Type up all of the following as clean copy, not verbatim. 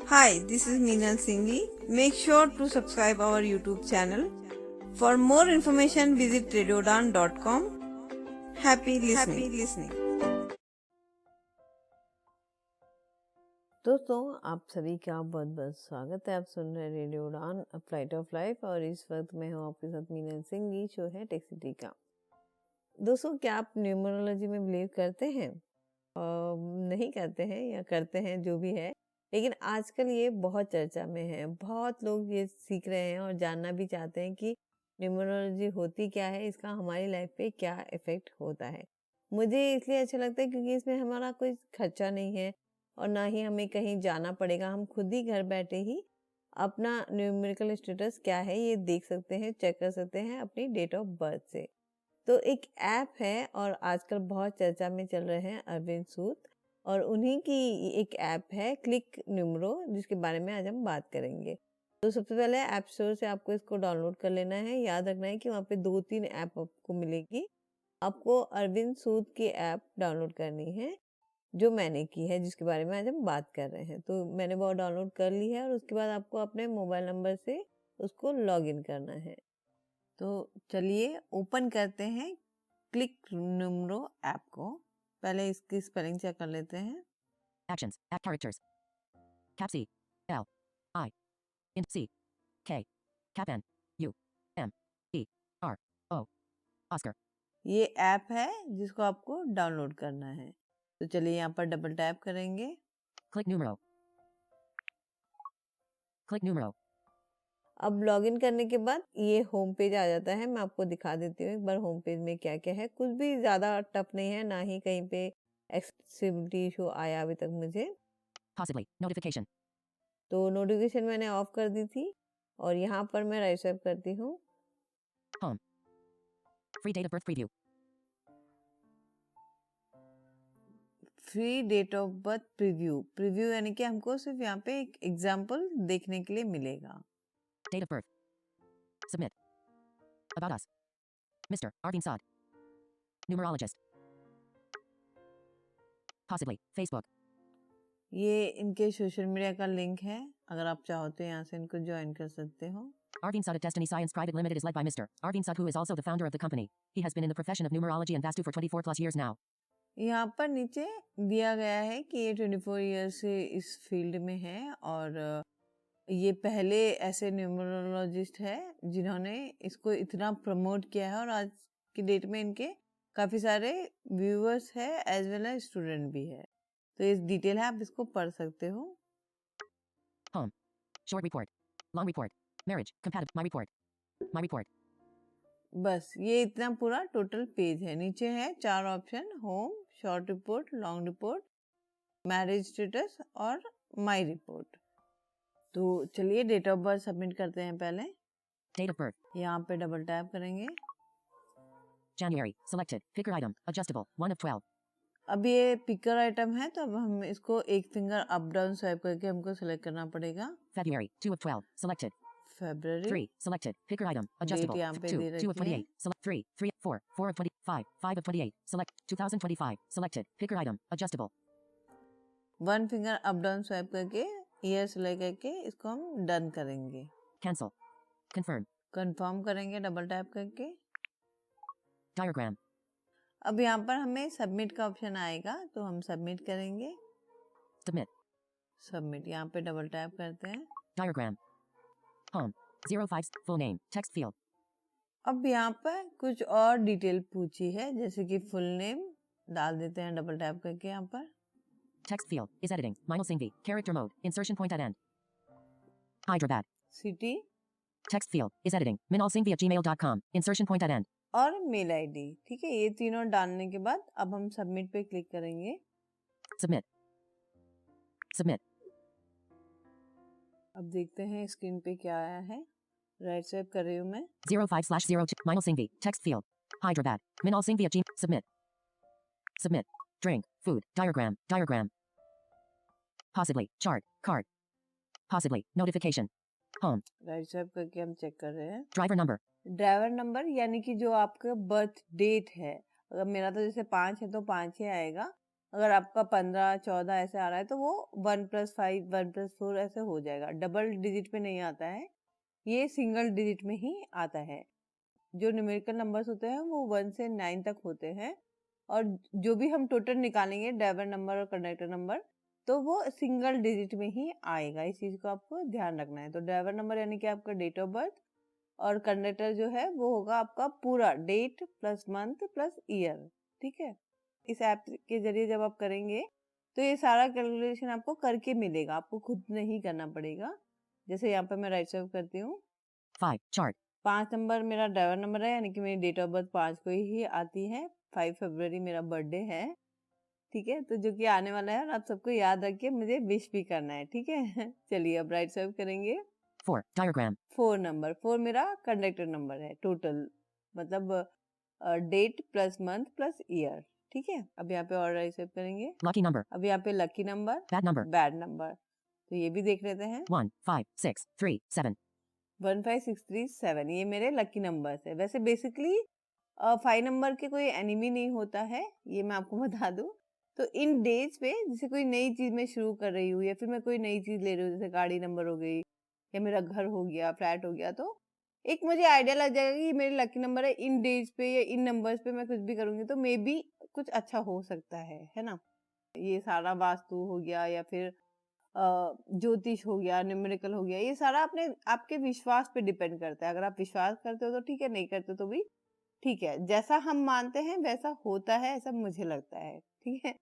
Hi, this is Meenal Singhi. Make sure to subscribe our YouTube channel. For more information, visit radiodan.com. Happy listening. दोस्तों आप सभी का बहुत बहुत स्वागत है। आप सुन रहे रेडियो उड़ान फ्लाइट ऑफ लाइफ और इस वक्त मैं हूँ आपके साथ मीनल सिंह। शो है टेक सिटी का। दोस्तों क्या आप न्यूमरोलॉजी में बिलीव करते हैं? नहीं करते हैं या करते हैं, जो भी है, लेकिन आजकल ये बहुत चर्चा में है। बहुत लोग ये सीख रहे हैं और जानना भी चाहते हैं कि न्यूमरोलॉजी होती क्या है, इसका हमारी लाइफ पे क्या इफेक्ट होता है। मुझे इसलिए अच्छा लगता है क्योंकि इसमें हमारा कोई खर्चा नहीं है और ना ही हमें कहीं जाना पड़ेगा। हम खुद ही घर बैठे ही अपना न्यूमेरिकल स्टेटस क्या है ये देख सकते हैं, चेक कर सकते हैं अपनी डेट ऑफ बर्थ से। तो एक ऐप है और आजकल बहुत चर्चा में चल रहे हैं अरविंद सूद, और उन्हीं की एक ऐप है क्लिक न्यूमरो, जिसके बारे में आज हम बात करेंगे। तो सबसे पहले ऐप स्टोर से आपको इसको डाउनलोड कर लेना है। याद रखना है कि वहाँ पे 2-3 ऐप आपको मिलेगी। आपको अरविंद सूद की ऐप डाउनलोड करनी है, जो मैंने की है, जिसके बारे में आज हम बात कर रहे हैं। तो मैंने वो डाउनलोड कर ली है और उसके बाद आपको अपने मोबाइल नंबर से उसको लॉग इन करना है। तो चलिए ओपन करते हैं क्लिक न्यूमरो ऐप को। पहले इसकी स्पेलिंग चेक कर लेते हैं। Actions. Act characters. Cap C. L. I. In C. K. Cap N. U. M. E. R. O. Oscar. ये ऐप है जिसको आपको डाउनलोड करना है। तो चलिए यहाँ पर डबल टैप करेंगे। Click numero. Click numero. अब लॉगिन करने के बाद ये होम पेज आ जाता है। मैं आपको दिखा देती हूँ एक बार होम पेज में क्या क्या है। कुछ भी ज़्यादा टफ नहीं है, ना ही कहीं पे एक्सेसिबिलिटी इशू आया अभी तक मुझे। Possibly. Notification. तो नोटिफिकेशन मैंने ऑफ कर दी थी और यहाँ पर मैं राइट स्वाइप करती हूँ। Home. Free date of birth preview. Free date of birth preview यानी कि हमको सिर्फ यहाँ पे एक एग्जाम्पल देखने के लिए मिलेगा। Date of birth. Submit. About us. Mr. Arvind Saad. Numerologist. Possibly. Facebook. ये इनके सोशल मीडिया का लिंक है, अगर आप चाहो तो यहाँ से इनको ज्वाइन कर सकते हो। Arvind Saad at Destiny Science Private Limited is led by Mr. Arvind Saad, who is also the founder of the company. He has been in the profession of numerology and Vastu for 24 plus years now. यहाँ पर नीचे दिया गया है कि ये 24 year से इस फील्ड में है और ये पहले ऐसे न्यूमरोलॉजिस्ट है जिन्होंने इसको इतना प्रमोट किया है और आज की डेट में इनके काफ़ी सारे व्यूअर्स है एज वेल एज स्टूडेंट भी है। तो ये डिटेल है, आप इसको पढ़ सकते हो। Home. Short report. Long report. Marriage. Compatible. My report. My report. बस ये इतना पूरा टोटल पेज है। नीचे है 4 option: home, short report, long report, marriage status और माय रिपोर्ट। तो चलिए डेट ऑफ बर्थ सबमिट करते हैं पहले। Date of birth. यहाँ पे डबल टैप करेंगे। January. Selected. Picker item. Adjustable. 1 of 12. अब ये पिकर आइटम है तो अब हम इसको एक फिंगर अप डाउन स्वाइप करके हमको सेलेक्ट करना पड़ेगा। February. 2 of 12. Selected. February 3. Selected. Picker item. Adjustable. यहाँ पे 2. दे 2 of रखी है। 28. Select 3. 3. 4. 4 of 25. 5 of 28. Select 2025. Selected. Picker item. Adjustable. 1 finger up down swipe करके ईयर सेलेक्ट करके इसको हम डन करेंगे। Cancel. Confirm. कंफर्म करेंगे डबल टैप करके। Diagram. अब यहाँ पर हमें सबमिट का ऑप्शन आएगा तो हम सबमिट करेंगे। Submit. सबमिट यहाँ पे डबल टैप करते हैं। Diagram. Home. 05. Full name. Text field. अब यहाँ पर कुछ और डिटेल पूछी है, जैसे कि फुल नेम डाल देते हैं डबल टैप करके। यहाँ पर Text field is editing. Minal Singhi. Character mode. Insertion point at end. Hyderabad. City Text field is editing. minalsinghi@gmail.com. Insertion point at end. और मेल आईडी। ठीक है, ये तीनों डालने के बाद अब हम सबमिट पे क्लिक करेंगे। Submit. Submit. अब देखते हैं स्क्रीन पे क्या आया है। राइट स्वाइप कर रही हूँ मैं। 05/02. Minal Singhi. Text field. Hyderabad. Minal Singhi at Gmail. Submit. Submit. Drink. Food. Diagram. Diagram. Possibly. Chart. Card. Possibly. Notification. Home. Right swipe करके हम चेक कर रहे हैं। Driver number. ड्राइवर नंबर यानी कि जो आपका बर्थ डेट है, अगर मेरा तो जैसे 5 है तो 5 ही आएगा। अगर आपका 15, 14 ऐसे आ रहा है तो वो 1+5, 1+4 ऐसे हो जाएगा। डबल डिजिट में नहीं आता है, ये सिंगल डिजिट में ही आता है। जो न्यूमेरिकल नंबर्स होते हैं वो 1 से 9 तक होते हैं, और जो भी हम टोटल निकालेंगे ड्राइवर नंबर और कंडक्टर नंबर, तो वो सिंगल डिजिट में ही आएगा। इस चीज को आपको ध्यान रखना है। तो ड्राइवर नंबर यानी कि आपका डेट ऑफ बर्थ, और कंडक्टर जो है वो होगा आपका पूरा date plus month plus year. ठीक है, इस ऐप के जरिए जब आप करेंगे तो ये सारा कैलकुलेशन आपको करके मिलेगा, आपको खुद नहीं करना पड़ेगा। जैसे यहाँ पे मैं राइट स्वाइप करती हूँ, 5. Chart. 5 नंबर मेरा ड्राइवर नंबर है, यानी कि मेरी डेट ऑफ बर्थ 5 को ही आती है। 5 फरवरी मेरा बर्थडे है। ठीक है, तो जो कि आने वाला है, और आप सबको याद रख के मुझे विश भी करना है। ठीक है चलिए अब राइट स्वाइप करेंगे। 4. Diagram. 4 नंबर, 4 मेरा कंडक्टर नंबर है टोटल, मतलब date plus month plus year. ठीक है, अब यहाँ पे और राइट स्वाइप करेंगे। Lucky number. अब यहाँ पे lucky number, Bad number. Bad number, तो ये भी देख लेते हैं। 1, 5, 6, 3, 7. 1, 5, 6, 3, 7 ये मेरे लकी नंबर्स है। वैसे बेसिकली 5 नंबर के कोई एनिमी नहीं होता है, ये मैं आपको बता दूं। तो इन डेज पे जैसे कोई नई चीज मैं शुरू कर रही हूँ, या फिर मैं कोई नई चीज ले रही हूँ, जैसे गाड़ी नंबर हो गई, या मेरा घर हो गया, फ्लैट हो गया, तो एक मुझे आइडिया लग जाएगा कि ये मेरे लकी नंबर है। इन डेज पे या इन नंबर्स पे मैं कुछ भी करूंगी तो मे बी कुछ अच्छा हो सकता है ना। ये सारा वास्तु हो गया, या फिर ज्योतिष हो गया, न्यूमेरिकल हो गया, ये सारा अपने आपके विश्वास पे डिपेंड करता है। अगर आप विश्वास करते हो तो ठीक है, नहीं करते तो भी ठीक है। जैसा हम मानते हैं वैसा होता है, ऐसा मुझे लगता है। ठीक है,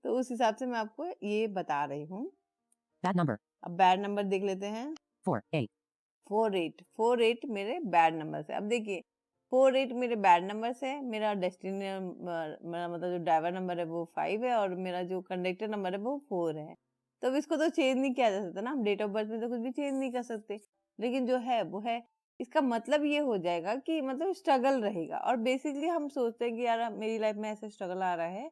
तो उस हिसाब से मैं आपको ये बता रही हूँ। Bad number. अब बैड नंबर देख लेते हैं। 4, 8. 4, 8, 4, 8 मेरे बैड नंबर है। अब देखिए 4, 8 मेरे बैड नंबर है। मेरा डेस्टिनी मेरा मतलब जो ड्राइवर नंबर है वो 5 है, और मेरा जो कंडक्टर नंबर है वो 4 है। तो अब इसको तो चेंज नहीं किया जा सकता ना, हम डेट ऑफ बर्थ में तो कुछ भी चेंज नहीं कर सकते, लेकिन जो है वो है। इसका मतलब ये हो जाएगा कि मतलब स्ट्रगल रहेगा, और बेसिकली हम सोचते हैं कि यार मेरी लाइफ में ऐसा स्ट्रगल आ रहा है,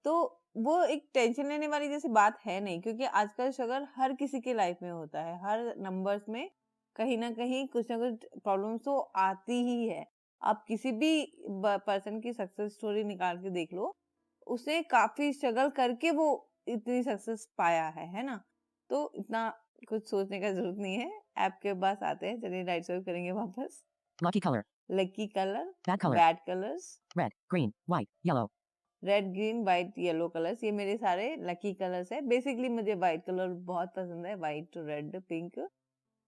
तो वो एक टेंशन लेने वाली जैसी बात है नहीं, क्योंकि आजकल स्ट्रगल हर किसी के लाइफ में होता है। हर नंबर्स में कहीं ना कहीं कुछ ना कुछ प्रॉब्लम्स तो आती ही है। आप किसी भी पर्सन की सक्सेस स्टोरी निकाल के देख लो, उसने काफी स्ट्रगल करके वो इतनी सक्सेस पाया है ना। तो इतना कुछ सोचने का जरूरत नहीं है। ऐप के पास आते हैं, चलिए राइट स्वाइप करेंगे वापस। Lucky color. Lucky colour, Bad color. Bad colours, Red, green, white, yellow. Red, green, white, yellow colours, ये मेरे सारे लकी कलर्स है। बेसिकली मुझे व्हाइट कलर बहुत पसंद है, व्हाइट, रेड, पिंक।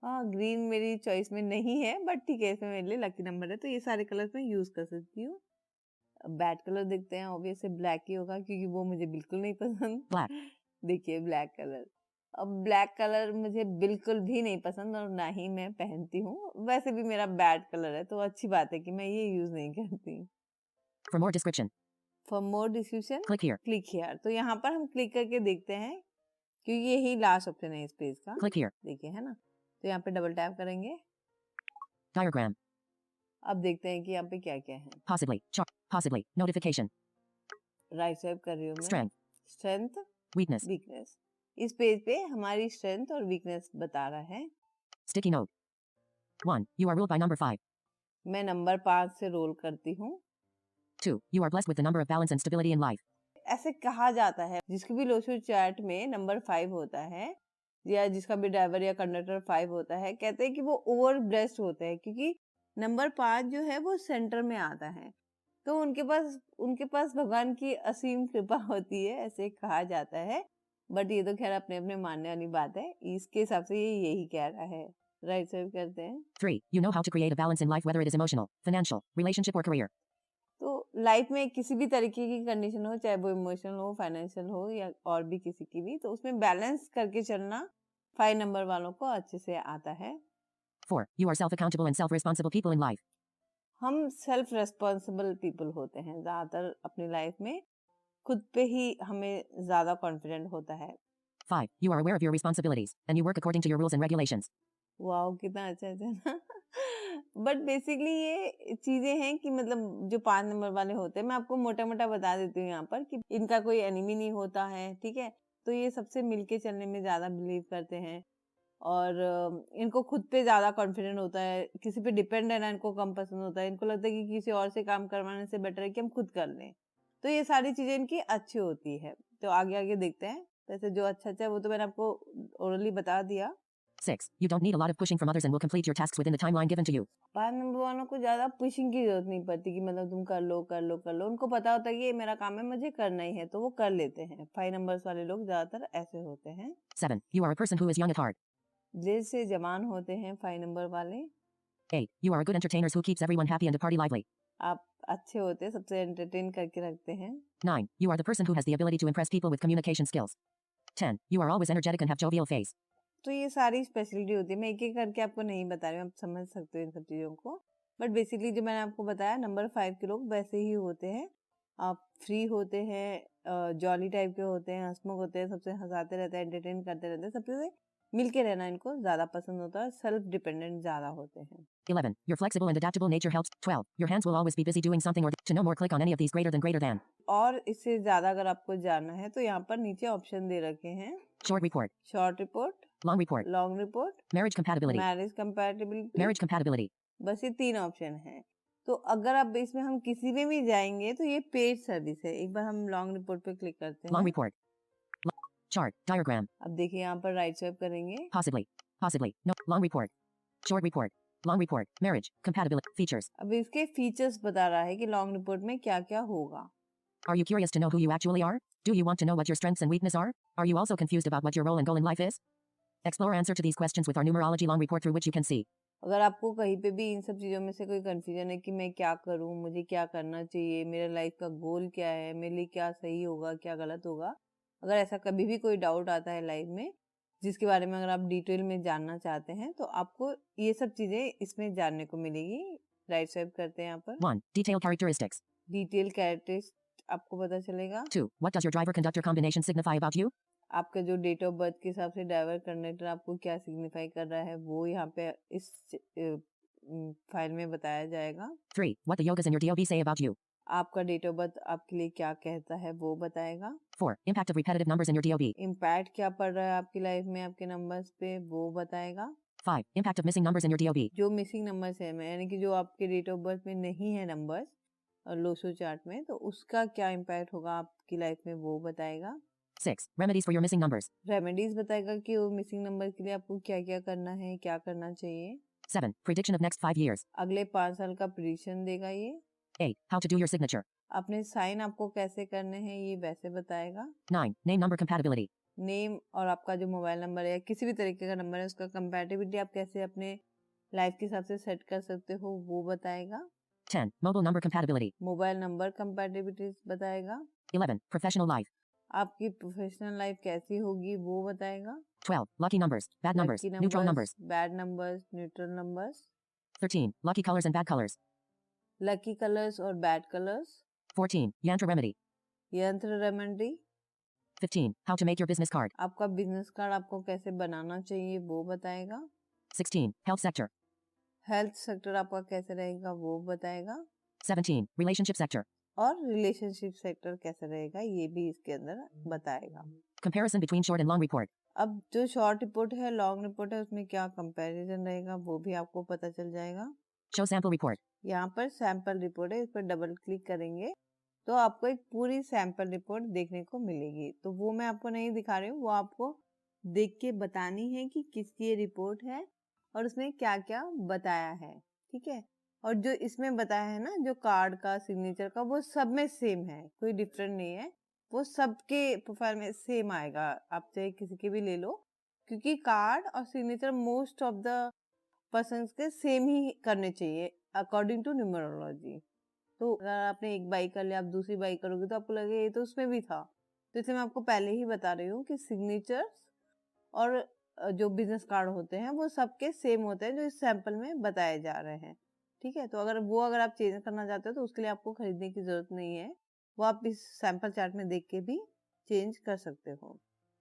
हाँ, ग्रीन मेरी चॉइस में नहीं है, बट ठीक है, इसमें मेरे लिए लकी नंबर है, तो ये सारे कलर्स मैं यूज कर सकती हूँ। बैड कलर देखते हैं, ऑब्वियसली ब्लैक ही होगा, क्योंकि वो मुझे बिल्कुल नहीं पसंद। Black. देखिए ब्लैक कलर, अब ब्लैक कलर मुझे बिल्कुल भी नहीं पसंद, और ना ही मैं पहनती हूँ। वैसे भी मेरा बैड कलर है, तो अच्छी बात है कि मैं ये यूज नहीं करती। For more description, for more description click here. Click here, तो यहाँ पर हम क्लिक करके देखते हैं, क्योंकि यही लास्ट ऑप्शन है इस पेज का। Click here. देखिए है ना, तो यहाँ पे डबल टैप करेंगे। Diagram. अब देखते हैं कि यहाँ पे क्या क्या है। Possibly. Chart. Possibly. Notification. Right swipe कर रही हूँ मैं। Strength. Strength, Weakness. वीकनेस, इस पेज पे हमारी स्ट्रेंथ और वीकनेस बता रहा है। Sticky note. 1. You are ruled by number 5. मैं नंबर 5 से रोल करती हूँ। 2. You are blessed with the number of balance and stability in life. ऐसे कहा जाता है, जिसके भी लोशो चार्ट में नंबर 5 होता है, या जिसका भी ड्राइवर या कंडक्टर 5 होता है, कहते हैं कि वो ओवर ब्लेस्ड होते हैं, क्योंकि नंबर 5 जो है वो सेंटर में आता है, तो उनके पास भगवान की असीम कृपा होती है, ऐसे कहा जाता है। बट ये तो खैर अपने अपने मानने वाली बात है, इसके हिसाब से ये यही कह रहा है। राइट स्वाइप करते हैं। 3. You know how to create a balance in life, whether it is emotional, financial, relationship, or career. तो लाइफ में किसी भी तरीके की कंडीशन हो, चाहे वो इमोशनल हो, फाइनेंशियल हो, या और भी किसी की भी, तो उसमें बैलेंस करके चलना 5 नंबर वालों को अच्छे से आता है। 4. You are self-accountable and self-responsible people in life. हम सेल्फ रेस्पॉन्सिबल पीपल होते हैं ज्यादातर अपनी लाइफ में, खुद पे ही हमें ज्यादा कॉन्फिडेंट होता है। 5. You are aware of your responsibilities, and you work according to your rules and regulations. वाह, कितना अच्छा है ना। बट बेसिकली ये चीजें हैं कि मतलब जो 5 नंबर वाले होते हैं, मैं आपको मोटा मोटा बता देती हूँ यहाँ पर कि इनका कोई एनिमी नहीं होता है। ठीक है, तो ये सबसे मिलके चलने में ज्यादा बिलीव करते हैं, और इनको खुद पे ज्यादा कॉन्फिडेंट होता है, किसी पे डिपेंड रहना इनको कम पसंद होता है। इनको लगता है कि किसी और से काम करवाने से बेटर है कि हम खुद कर लें, तो ये सारी चीजें इनकी अच्छी होती है। तो आगे आगे देखते हैं। तो ऐसे जो अच्छा अच्छा है वो तो मैंने आपको ओरली बता दिया। 6. You don't need a lot of pushing from others and will complete your tasks within the timeline given to you. 5 number वालों को ज़्यादा पुशिंग की ज़रूरत नहीं पड़ती कि मतलब तुम कर लो, कर लो, कर लो। उनको पता होता है कि ये मेरा काम है, मुझे करना ही है, तो वो कर लेते हैं। 5 नंबर्स वाले लोग ज़्यादातर ऐसे होते हैं। 7. You are a person who is young at heart. दिल से जवान होते हैं 5 नंबर वाले। 8. You are a good entertainer who keeps everyone happy and the party lively. आप अच्छे होते हैं, सबसे एंटरटेन करके रखते हैं। 9. You are the person who has the ability to impress people with communication skills. 10. You are always energetic and have jovial face. तो ये सारी स्पेशलिटी होती है। मैं एक-एक करके आपको नहीं बता रही हूँ, आप समझ सकते हो इन सब चीज़ों को। बट बेसिकली जो मैंने आपको बताया नंबर 5 के लोग वैसे ही होते हैं। आप फ्री होते हैं, जॉली टाइप के होते हैं, हँसमुख होते हैं, सबसे हँसाते रहते हैं, एंटरटेन करते रहते हैं, सबसे मिल के रहना इनको ज़्यादा पसंद होता है, सेल्फ डिपेंडेंट ज़्यादा होते हैं। 11. Your flexible and adaptable nature helps. 12. Your hands will always be busy doing something or to know more click on any of these greater than. और इससे ज़्यादा अगर आपको जानना है तो यहाँ पर नीचे ऑप्शन दे रखे हैं। Short report. Short report, Long report. Long report, Marriage compatibility. Marriage compatibility. Marriage compatibility. बस ये 3 ऑप्शन हैं। तो अगर आप इसमें हम किसी में भी जाएँगे तो ये पेड सर्विस है। एक बार हम लॉन्ग रिपोर्ट पे क्लिक करते Long हैं। report. Chart. Diagram. अब देखिए यहाँ पर राइट स्वाइप करेंगे। Possibly. Possibly. No. Long report. Short report. Long report. Marriage. Compatibility. Features. अब इसके फीचर्स बता रहा है कि लॉन्ग रिपोर्ट में क्या-क्या होगा। Are you curious to know who you actually are? Do you want to know what your strengths and weaknesses are? Are you also confused about what your role and goal in life is? Explore answer to these questions with our numerology long report through which you can see. अगर आपको कहीं पे भी इन सब चीज़ों में से कोई कंफ्यूजन है कि मैं क्या करूँ, मुझे क्या करना चाहिए, मेरा लाइफ का गोल क्या है, मेरे लिए क्या सही होगा, क्या गलत होगा, अगर ऐसा कभी भी कोई डाउट आता है लाइफ में, जिसके बारे में अगर आप डिटेल में जानना चाहते हैं, तो आपको ये सब चीज़ें इसमें जानने को मिलेगी। राइट स्वाइप करते हैं यहाँ पर। 1. Detailed characteristics. डिटेल कैरेक्टरिस्टिक्स आपको पता चलेगा। 2. What does your driver conductor combination signify about you? आपका जो डेट ऑफ बर्थ के हिसाब से ड्राइवर कंडक्टर आपको क्या सिग्निफाई कर रहा है वो यहाँ पे इस फाइल में बताया जाएगा। 3. What the yogas in your DOB say about you? आपका डेट ऑफ बर्थ आपके लिए क्या कहता है वो बताएगा। 4. Impact of repetitive numbers in your DOB. Impact क्या पड़ रहा है आपकी लाइफ में आपके नंबर्स पे वो बताएगा। 5. Impact of missing numbers in your DOB. जो मिसिंग नंबर्स है यानी कि जो आपके डेट ऑफ बर्थ में नहीं है नंबर्स और लोसो चार्ट में, तो उसका क्या इम्पैक्ट होगा आपकी लाइफ में वो बताएगा। 6. Remedies for your missing numbers. Remedies बताएगा कि वो मिसिंग नंबर के लिए आपको क्या क्या करना है, क्या करना चाहिए। 7. Prediction of next 5 years. अगले 5 साल का प्रेडिक्शन देगा ये। 8. How to do your signature. अपने साइन आपको कैसे करने हैं ये वैसे बताएगा। 9. Name number compatibility. नेम और आपका जो मोबाइल नंबर है या किसी भी तरीके का नंबर है उसका कंपैटिबिलिटी आप कैसे अपने लाइफ के हिसाब से सेट कर सकते हो वो बताएगा। 10. Mobile number compatibility. Mobile number compatibility बताएगा। 11. Professional life. आपकी प्रोफेशनल लाइफ कैसी होगी वो बताएगा। 12. Lucky numbers. Bad numbers. Lucky Neutral numbers, numbers. Bad numbers, neutral numbers. 13. Lucky colors and bad colors. Lucky colours और बैड कलर्स। 14. Yantra remedy. यंत्र remedy. 15. How to make your business card. आपका business card आपको कैसे बनाना चाहिए वो बताएगा। 16. Health sector. Health sector आपका कैसे रहेगा वो बताएगा। 17. Relationship sector. और रिलेशनशिप सेक्टर कैसे रहेगा ये भी इसके अंदर बताएगा। Comparison between short and long report. अब जो शॉर्ट रिपोर्ट है लॉन्ग रिपोर्ट है उसमें क्या कंपैरिजन रहेगा वो भी आपको पता चल जाएगा। Show sample report. यहाँ पर सैंपल रिपोर्ट है, इस पर डबल क्लिक करेंगे तो आपको एक पूरी सैंपल रिपोर्ट देखने को मिलेगी। तो वो मैं आपको नहीं दिखा रही हूँ, वो आपको देख के बतानी है कि किसकी ये रिपोर्ट है और उसमें क्या क्या बताया है। ठीक है, और जो इसमें बताया है ना जो कार्ड का सिग्नेचर का वो सब में सेम है, कोई डिफरेंट नहीं है, वो सबके प्रोफाइल में सेम आएगा। आप चाहे किसी के भी ले लो क्योंकि कार्ड और signature most of the persons के सेम ही करने चाहिए अकॉर्डिंग टू न्यूमरोलॉजी। तो अगर आपने एक बाई कर लिया आप दूसरी बाई करोगे तो आपको लगेगा ये तो उसमें भी था। तो इसलिए मैं आपको पहले ही बता रही हूँ कि सिग्नेचर्स और जो बिजनेस कार्ड होते हैं वो सबके सेम होते हैं जो इस सैंपल में बताए जा रहे हैं। ठीक है, तो अगर आप चेंज करना चाहते हो तो उसके लिए आपको खरीदने की जरूरत नहीं है, वो आप इस सैंपल चार्ट में देख के भी चेंज कर सकते हो।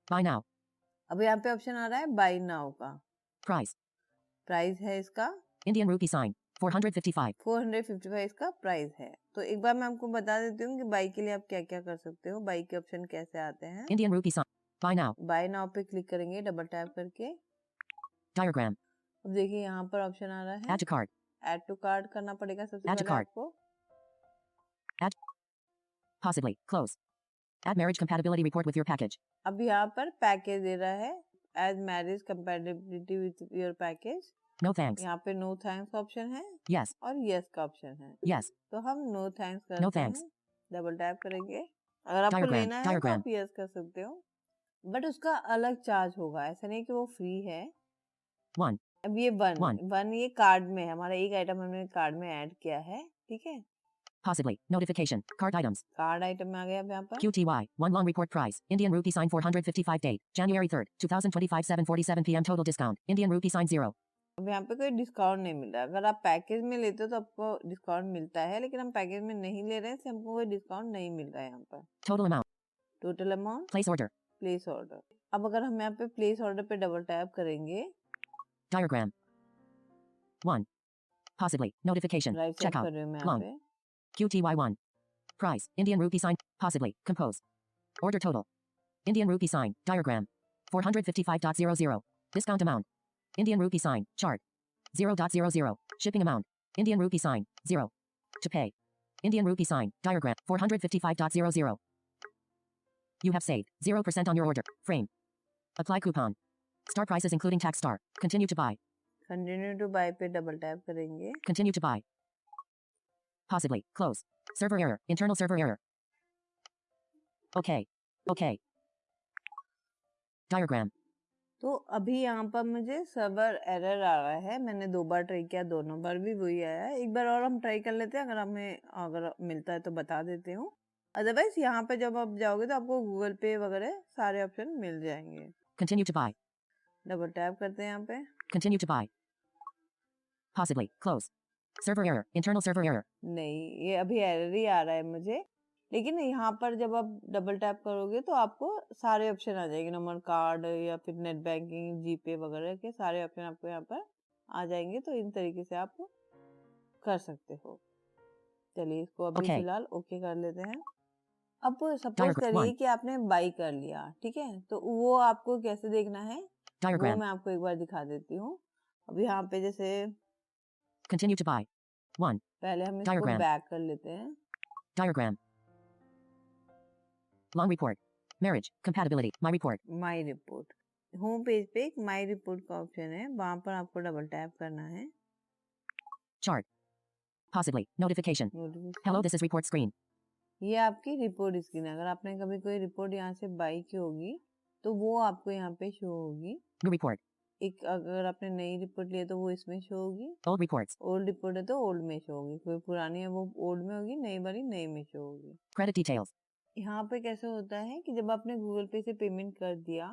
Buy now. अब यहाँ पे ऑप्शन आ रहा है बाई नाउ का। Price. प्राइस है इसका Indian rupee sign. 455. 455 इसका प्राइस है। तो एक बार मैं आपको बता देती हूँ कि बाई के लिए आप क्या क्या कर सकते हो, बाई के ऑप्शन कैसे आते हैं। Indian rupee sign. Buy now. Buy now पे क्लिक करेंगे डबल टैप करके। Diagram. अब देखिए यहाँ पर ऑप्शन आ रहा है Add to cart. Add to cart करना पड़ेगा सबसे Add to पहले cart. आपको। Add. Possibly. Close. Add marriage compatibility report with your package. अब यहाँ पर पैकेज दे रहा है, as marriage compatibility with your package. No thanks. यहाँ पे नो थैंक्स का ऑप्शन है Yes. और यस का ऑप्शन है। Yes. तो हम नो थैंक्स No करते thanks. हैं, डबल टैप करेंगे। अगर आपको Diagram. लेना है तो Diagram. आप यस कर सकते हो, बट उसका अलग चार्ज होगा, ऐसा नहीं कि वो फ्री है। 1. अब ये वन 1. वन ये कार्ड में है, हमारा एक आइटम हमने कार्ड में ऐड किया है, ठीक है। Possibly. Notification. Card items. Card item में आ गया अब यहाँ पर। QTY. 1 long report price. Indian rupee sign 455 date. January 3rd, 2025 7:47 p.m. Total discount. Indian rupee sign 0. अब यहाँ पे कोई डिस्काउंट नहीं मिल रहा। अगर आप पैकेज में लेते हो तो आपको डिस्काउंट मिलता है, लेकिन हम पैकेज में नहीं ले रहे हैं, इसलिए हमको कोई डिस्काउंट नहीं मिल रहा है यहाँ पर। Total amount. Total amount, Place order. Place order. अब अगर हम यहाँ पे प्लेस ऑर्डर पे डबल टैप करेंगे, Diagram. 1. Possibly. Notification. Right side Checkout. कर रही हूँ मैं यहाँ Long. पे। QTY 1. Price. Indian rupee sign. Possibly. Compose. Order total. Indian rupee sign. Diagram. 455.00. Discount amount. Indian rupee sign. Chart. 0.00. Shipping amount. Indian rupee sign. 0. To pay. Indian rupee sign. Diagram. 455.00. You have saved 0% on your order. Frame. Apply coupon. Star prices including tax star. Continue to buy. Continue to buy पे double tap करेंगे। Continue to buy. Possibly. Close. Server error. Internal server error. Okay. Okay. Diagram. तो अभी यहाँ पर मुझे server error आ रहा है। मैंने 2 बार ट्राई किया, दोनों बार भी वही आया है। एक बार और हम ट्राई कर लेते हैं, अगर मिलता है तो बता देती हूँ। अदरवाइज यहाँ पे जब आप जाओगे तो आपको गूगल पे वगैरह सारे ऑप्शन मिल जाएंगे। Continue to buy. Double tap करते हैं यहाँ पे। Continue to buy. Possibly. Close. Server error. Internal server error. नहीं, ये अभी एरर ही आ रहा है मुझे, लेकिन यहाँ पर जब आप डबल टैप करोगे तो आपको सारे ऑप्शन आ जाएंगे, नंबर कार्ड या फिर नेट बैंकिंग, जीपे वगैरह के सारे ऑप्शन आपको यहाँ पर आ जाएंगे। तो इन तरीके से आप कर सकते हो। चलिए इसको अभी Okay. फिलहाल ओके कर लेते हैं। अब सपोज Diagram करिए one. कि आपने बाई कर लिया, ठीक है, तो वो आपको कैसे देखना है वो Diagram. मैं आपको एक बार दिखा देती हूँ। अब यहाँ पे जैसे Continue to buy. 1. पहले हम इसको Diagram. बैक कर लेते हैं। Diagram. Long report. Marriage. Compatibility. My report. My report, home page पे एक माई रिपोर्ट का ऑप्शन है, वहां पर आपको डबल टैप करना है। Chart. Possibly. Notification. Notification. Hello, this is report screen. ये आपकी रिपोर्ट स्क्रीन है। अगर आपने कभी कोई रिपोर्ट यहाँ से बाई की होगी तो वो आपको यहाँ पे शो होगी। New report. एक अगर आपने नई रिपोर्ट ली है तो वो इसमें शो होगी। Old reports. ओल्ड रिपोर्ट है तो ओल्ड में शो होगी, कोई पुरानी है वो ओल्ड में होगी, नई वाली नई में शो होगी। Credit details. यहाँ पे कैसे होता है कि जब आपने गूगल पे से पेमेंट कर दिया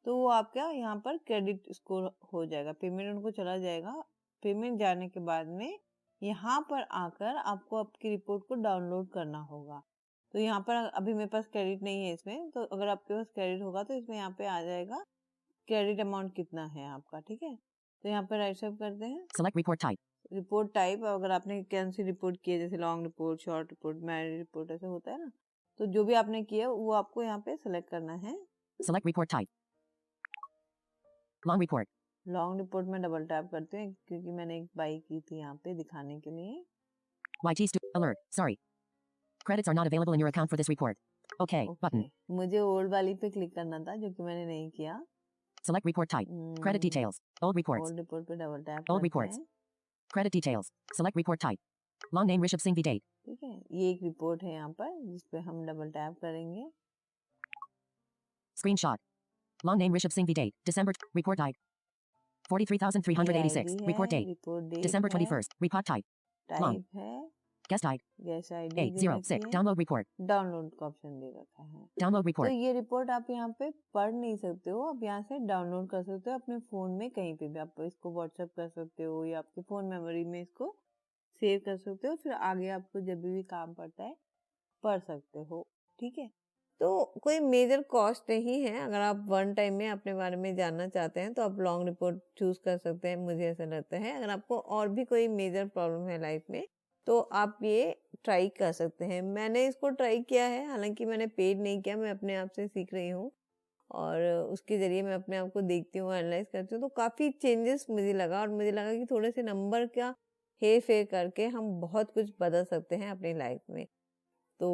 तो वो आपका यहाँ पर क्रेडिट स्कोर हो जाएगा, पेमेंट उनको चला जाएगा। पेमेंट जाने के बाद में यहाँ पर आकर आपको आपकी रिपोर्ट को डाउनलोड करना होगा। तो यहाँ पर अभी मेरे पास क्रेडिट नहीं है इसमें, तो अगर आपके पास क्रेडिट होगा तो इसमें यहाँ पे आ जाएगा क्रेडिट अमाउंट कितना है आपका, ठीक है। तो यहाँ पे राइट स्वाइप करते हैं। Select report type. Report type, अगर आपने कौन सी रिपोर्ट की है, जैसे long report, short report, marriage report, ऐसे होता है ना, तो जो भी आपने किया वो आपको यहाँ पे सेलेक्ट करना है। Select report type. Long report. Long report में डबल टैप करते हैं क्योंकि मैंने एक बाई की थी यहाँ पे दिखाने के लिए। YT alert. Sorry. Credits are not available in your account for this report. Okay. Button. मुझे ओल्ड वाली पे क्लिक करना था जो कि मैंने नहीं किया। Select report type. Credit details. Old reports. Old report पे डबल टैप Old करते reports. हैं, Credit details. Select report type. Long name Rishabh Singh V date. ठीक है। ये एक रिपोर्ट है यहाँ पर जिसपे हम डबल टैप करेंगे। Screenshot. Long name Rishabh Singh V date. December. Report type. 43,386. ये Report है, date. रिपोर्ट डेट December है, 21st. Report type. Long. Type है, Guest type. Gas ID 806. Download report. Download का ऑप्शन दे रखा है। Download तो report. ये रिपोर्ट आप यहाँ पे पढ़ नहीं सकते हो, आप यहाँ से डाउनलोड कर सकते हो अपने फोन में, कहीं पे भी आप इसको व्हाट्सएप कर सकते हो या आपके फोन मेमोरी में इसको सेव कर सकते हो, फिर आगे आपको जब भी काम पड़ता है पढ़ सकते हो, ठीक है। तो कोई मेजर कॉस्ट नहीं है। अगर आप वन टाइम में अपने बारे में जानना चाहते हैं तो आप लॉन्ग रिपोर्ट चूज कर सकते हैं, मुझे ऐसा लगता है। अगर आपको और भी कोई मेजर प्रॉब्लम है लाइफ में तो आप ये ट्राई कर सकते हैं। मैंने इसको ट्राई किया है, हालांकि मैंने पेड नहीं किया, मैं अपने आप से सीख रही हूँ और उसके ज़रिए मैं अपने आप को देखती हूँ, एनालाइज करती हूँ, तो काफ़ी चेंजेस मुझे लगा और मुझे लगा कि थोड़े से नंबर का हेर फेर करके हम बहुत कुछ बदल सकते हैं अपनी लाइफ में। तो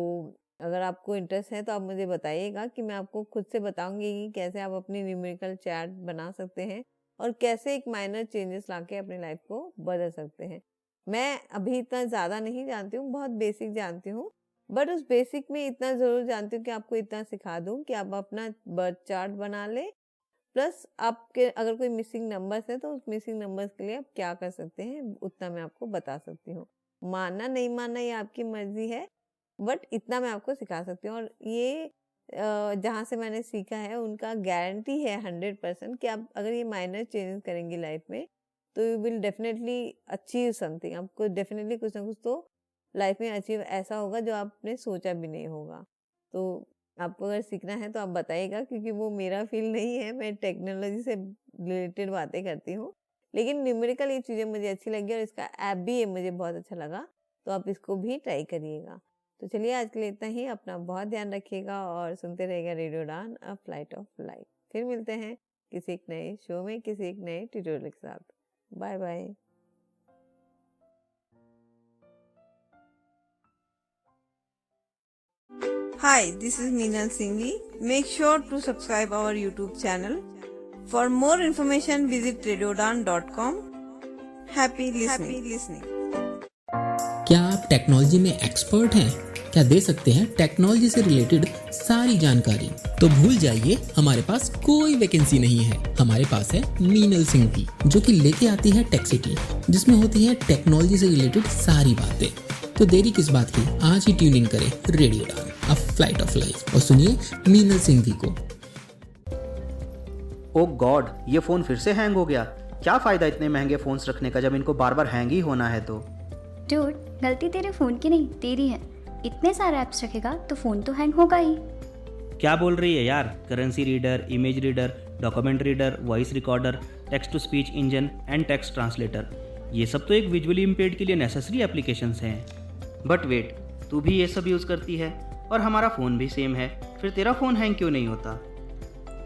अगर आपको इंटरेस्ट है तो आप मुझे बताइएगा कि मैं आपको खुद से बताऊंगी कि कैसे आप अपनी न्यूमेरिकल चैट बना सकते हैं और कैसे एक माइनर चेंजेस लाके अपनी लाइफ को बदल सकते हैं। मैं अभी इतना ज़्यादा नहीं जानती हूँ, बहुत बेसिक जानती हूँ, बट उस बेसिक में इतना ज़रूर जानती हूँ कि आपको इतना सिखा दूँ कि आप अपना बर्थ चार्ट बना लें, प्लस आपके अगर कोई मिसिंग नंबर्स है तो उस मिसिंग नंबर्स के लिए आप क्या कर सकते हैं उतना मैं आपको बता सकती हूँ। मानना नहीं मानना ये आपकी मर्जी है, बट इतना मैं आपको सिखा सकती हूँ। और ये जहाँ से मैंने सीखा है उनका गारंटी है 100% कि आप अगर ये माइनर चेंजेस करेंगे लाइफ में तो you will definitely achieve something. आपको डेफिनेटली कुछ ना कुछ तो लाइफ में अचीव ऐसा होगा जो आपने सोचा भी नहीं होगा। तो आपको अगर सीखना है तो आप बताइएगा, क्योंकि वो मेरा फील्ड नहीं है, मैं टेक्नोलॉजी से रिलेटेड बातें करती हूँ, लेकिन न्यूमेरिकल ये चीज़ें मुझे अच्छी लगी और इसका ऐप भी मुझे बहुत अच्छा लगा, तो आप इसको भी ट्राई करिएगा। तो चलिए आज के लिए इतना ही। अपना बहुत ध्यान रखिएगा और सुनते रहिएगा रेडियो उड़ान अ फ्लाइट ऑफ लाइफ। फिर मिलते हैं किसी एक नए शो में किसी एक नए ट्यूटोरियल के साथ। Bye bye. Hi, this is Meenal Singhi. Make sure to subscribe our YouTube channel. For more information, visit radiodan.com. Happy listening. क्या आप टेक्नोलॉजी में एक्सपर्ट हैं? क्या दे सकते हैं टेक्नोलॉजी से रिलेटेड सारी जानकारी? तो भूल जाइए, हमारे पास कोई वैकेंसी नहीं है। हमारे पास है मीनल सिंह की, जो कि लेके आती है टेक सिटी, जिसमें होती है टेक्नोलॉजी से रिलेटेड सारी बातें। तो देरी किस बात की, आज ही ट्यून इन करें रेडियो उड़ान अ फ्लाइट ऑफ लाइफ और सुनिए मीनल सिंह को। ओ गॉड, ये फ़ोन फिर से हैंग हो गया। क्या फ़ायदा इतने महंगे फ़ोन्स रखने का जब इनको बार बार हैंग ही होना है। तो डूड, गलती तेरे फ़ोन की नहीं तेरी है। इतने सारे ऐप्स रखेगा तो फ़ोन तो हैंग होगा ही। क्या बोल रही है यार? Currency reader, image reader, document reader, voice recorder, text to speech engine and text translator, ये सब तो एक विजुअली इम्पेयर्ड के लिए नेसेसरी एप्लीकेशंस हैं। बट वेट, तू भी ये सब यूज़ करती है और हमारा फ़ोन भी सेम है, फिर तेरा फ़ोन हैंग क्यों नहीं होता?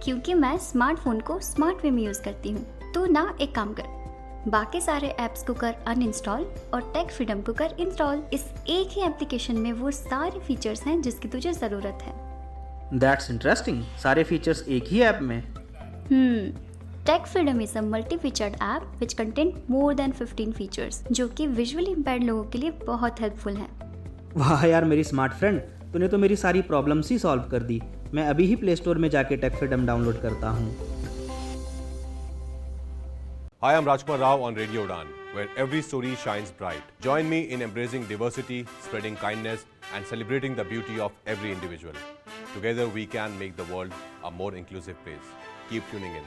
क्योंकि मैं स्मार्टफोन को स्मार्ट वे में यूज़ करती हूँ। तो ना एक काम कर, बाकी सारे ऐप्स को कर अनइंस्टॉल और टेक फ्रीडम को कर इंस्टॉल। इस एक ही एप्लीकेशन में वो सारे फीचर्स हैं जिसकी तुझे ज़रूरत है। That's interesting. सारे फीचर्स एक ही ऐप में? Tech freedom is a multi featured app which contain more than 15 features, जो कि विजुअली इम्पेयर्ड लोगों के लिए बहुत हेल्पफुल हैं। वाह यार मेरी स्मार्ट फ्रेंड, तूने तो मेरी सारी प्रॉब्लम्स ही सॉल्व कर दी। मैं अभी ही प्ले स्टोर में जाके टेक फ्रीडम डाउनलोड करता हूँ। Hi, I'm Rajkumar Rao on Radio Udan, where every story shines bright. Join me in embracing diversity, spreading kindness, and celebrating the beauty of every individual. Together, we can make the world a more inclusive place. Keep tuning in.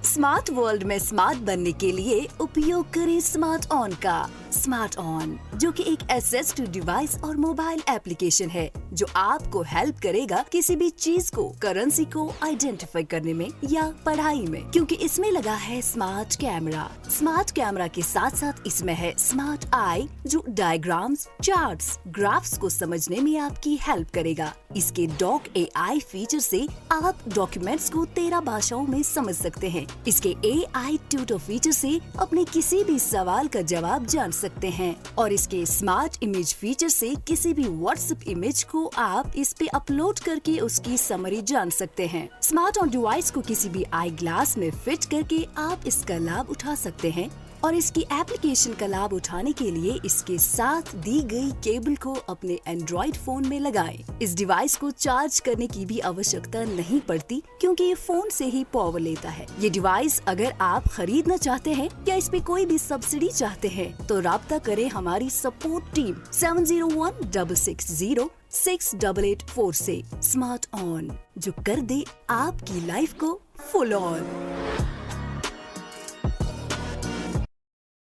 Smart world में smart बनने के लिए उपयोग करें smart on का। Smart on, जो कि एक एसएस2 डिवाइस और मोबाइल एप्लीकेशन है, जो आपको हेल्प करेगा किसी भी चीज को, करेंसी को आइडेंटिफाई करने में या पढ़ाई में, क्योंकि इसमें लगा है स्मार्ट कैमरा। स्मार्ट कैमरा के साथ साथ इसमें है स्मार्ट आई, जो डायग्राम्स, चार्ट्स, ग्राफ्स को समझने में आपकी हेल्प करेगा। इसके डॉक एआई फीचर से आप डॉक्यूमेंट्स को 13 भाषाओं में समझ सकते हैं। इसके एआई ट्यूटर फीचर से अपने किसी भी सवाल का जवाब जान सकते हैं, और इसके स्मार्ट इमेज फीचर से किसी भी व्हाट्सएप इमेज को आप इस पे अपलोड करके उसकी समरी जान सकते हैं। स्मार्ट ऑन डिवाइस को किसी भी आई ग्लास में फिट करके आप इसका लाभ उठा सकते हैं, और इसकी एप्लीकेशन का लाभ उठाने के लिए इसके साथ दी गई केबल को अपने एंड्रॉइड फोन में लगाएं। इस डिवाइस को चार्ज करने की भी आवश्यकता नहीं पड़ती, क्योंकि ये फोन से ही पावर लेता है। ये डिवाइस अगर आप खरीदना चाहते हैं या इस पे कोई भी सब्सिडी चाहते हैं, तो राब्ता करें हमारी सपोर्ट टीम 7016606884 से। स्मार्ट ऑन, जो कर दे आपकी लाइफ को फुल ऑन।